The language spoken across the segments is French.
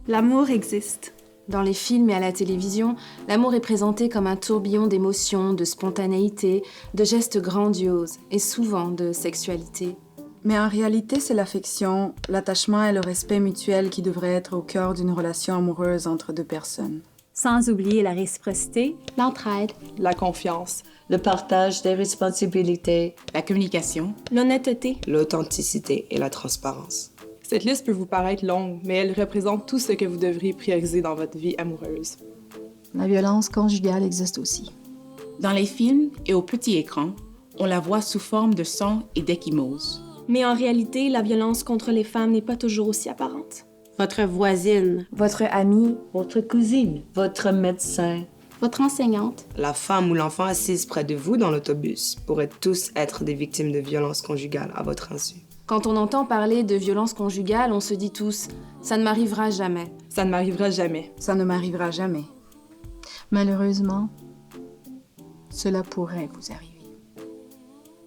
L'amour existe. Dans les films et à la télévision, l'amour est présenté comme un tourbillon d'émotions, de spontanéité, de gestes grandioses et souvent de sexualité. Mais en réalité, c'est l'affection, l'attachement et le respect mutuel qui devraient être au cœur d'une relation amoureuse entre deux personnes. Sans oublier la réciprocité, l'entraide, la confiance, le partage des responsabilités, la communication, l'honnêteté, l'authenticité et la transparence. Cette liste peut vous paraître longue, mais elle représente tout ce que vous devriez prioriser dans votre vie amoureuse. La violence conjugale existe aussi. Dans les films et au petit écran, on la voit sous forme de sang et d'ecchymose. Mais en réalité, la violence contre les femmes n'est pas toujours aussi apparente. Votre voisine, votre amie, votre cousine, votre médecin, votre enseignante. La femme ou l'enfant assise près de vous dans l'autobus pourraient tous être des victimes de violences conjugales à votre insu. Quand on entend parler de violences conjugales, on se dit tous « ça ne m'arrivera jamais ». Ça ne m'arrivera jamais. Ça ne m'arrivera jamais. Malheureusement, cela pourrait vous arriver.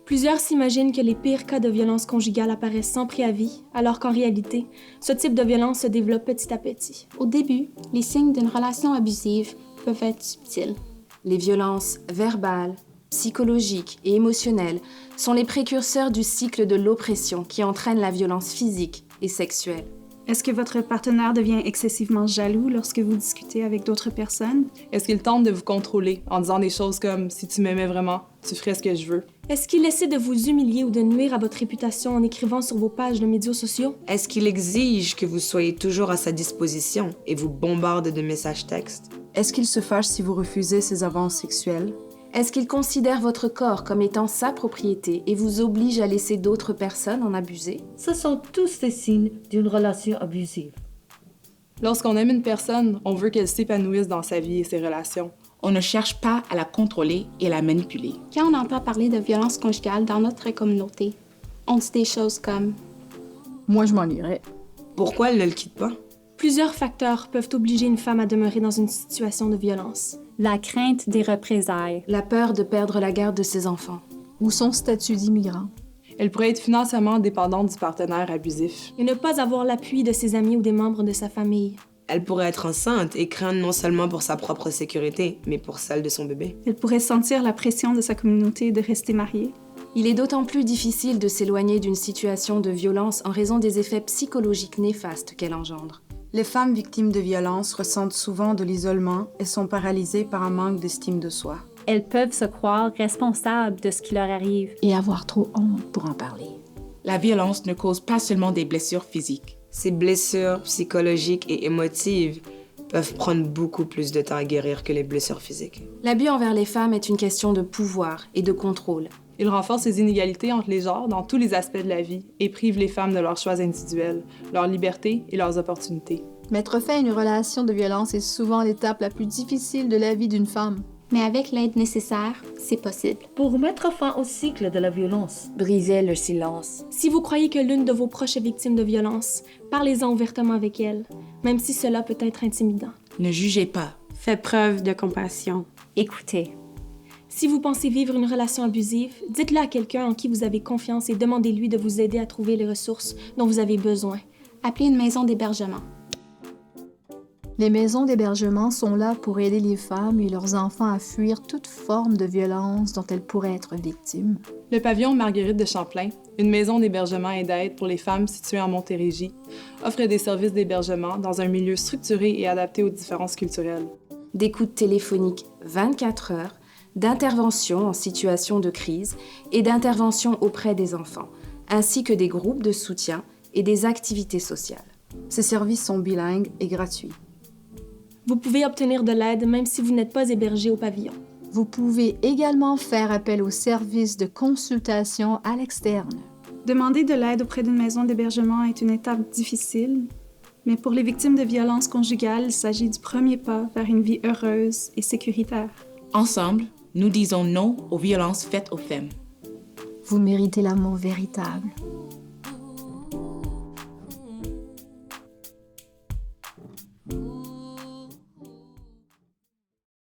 Plusieurs s'imaginent que les pires cas de violence conjugale apparaissent sans préavis, alors qu'en réalité, ce type de violence se développe petit à petit. Au début, les signes d'une relation abusive peuvent être subtils. Les violences verbales, psychologiques et émotionnelles sont les précurseurs du cycle de l'oppression qui entraîne la violence physique et sexuelle. Est-ce que votre partenaire devient excessivement jaloux lorsque vous discutez avec d'autres personnes? Est-ce qu'il tente de vous contrôler en disant des choses comme « si tu m'aimais vraiment, tu ferais ce que je veux ». Est-ce qu'il essaie de vous humilier ou de nuire à votre réputation en écrivant sur vos pages de médias sociaux? Est-ce qu'il exige que vous soyez toujours à sa disposition et vous bombarde de messages textes? Est-ce qu'il se fâche si vous refusez ses avances sexuelles? Est-ce qu'il considère votre corps comme étant sa propriété et vous oblige à laisser d'autres personnes en abuser? Ce sont tous des signes d'une relation abusive. Lorsqu'on aime une personne, on veut qu'elle s'épanouisse dans sa vie et ses relations. On ne cherche pas à la contrôler et à la manipuler. Quand on entend parler de violence conjugale dans notre communauté, on dit des choses comme « Moi, je m'en irais. » Pourquoi elle ne le quitte pas? Plusieurs facteurs peuvent obliger une femme à demeurer dans une situation de violence. La crainte des représailles, la peur de perdre la garde de ses enfants, ou son statut d'immigrant. Elle pourrait être financièrement dépendante du partenaire abusif. Et ne pas avoir l'appui de ses amis ou des membres de sa famille. Elle pourrait être enceinte et craindre non seulement pour sa propre sécurité, mais pour celle de son bébé. Elle pourrait sentir la pression de sa communauté de rester mariée. Il est d'autant plus difficile de s'éloigner d'une situation de violence en raison des effets psychologiques néfastes qu'elle engendre. Les femmes victimes de violences ressentent souvent de l'isolement et sont paralysées par un manque d'estime de soi. Elles peuvent se croire responsables de ce qui leur arrive et avoir trop honte pour en parler. La violence ne cause pas seulement des blessures physiques. Ces blessures psychologiques et émotives peuvent prendre beaucoup plus de temps à guérir que les blessures physiques. L'abus envers les femmes est une question de pouvoir et de contrôle. Il renforce les inégalités entre les genres dans tous les aspects de la vie et prive les femmes de leurs choix individuels, leur liberté et leurs opportunités. Mettre fin à une relation de violence est souvent l'étape la plus difficile de la vie d'une femme. Mais avec l'aide nécessaire, c'est possible. Pour mettre fin au cycle de la violence, briser le silence. Si vous croyez que l'une de vos proches est victime de violence, parlez-en ouvertement avec elle, même si cela peut être intimidant. Ne jugez pas. Faites preuve de compassion. Écoutez. Si vous pensez vivre une relation abusive, dites-le à quelqu'un en qui vous avez confiance et demandez-lui de vous aider à trouver les ressources dont vous avez besoin. Appelez une maison d'hébergement. Les maisons d'hébergement sont là pour aider les femmes et leurs enfants à fuir toute forme de violence dont elles pourraient être victimes. Le pavillon Marguerite de Champlain, une maison d'hébergement et d'aide pour les femmes située en Montérégie, offre des services d'hébergement dans un milieu structuré et adapté aux différences culturelles. D'écoute téléphonique 24 heures, d'intervention en situation de crise et d'intervention auprès des enfants, ainsi que des groupes de soutien et des activités sociales. Ces services sont bilingues et gratuits. Vous pouvez obtenir de l'aide même si vous n'êtes pas hébergé au pavillon. Vous pouvez également faire appel aux services de consultation à l'externe. Demander de l'aide auprès d'une maison d'hébergement est une étape difficile, mais pour les victimes de violences conjugales, il s'agit du premier pas vers une vie heureuse et sécuritaire. Ensemble, nous disons non aux violences faites aux femmes. Vous méritez l'amour véritable.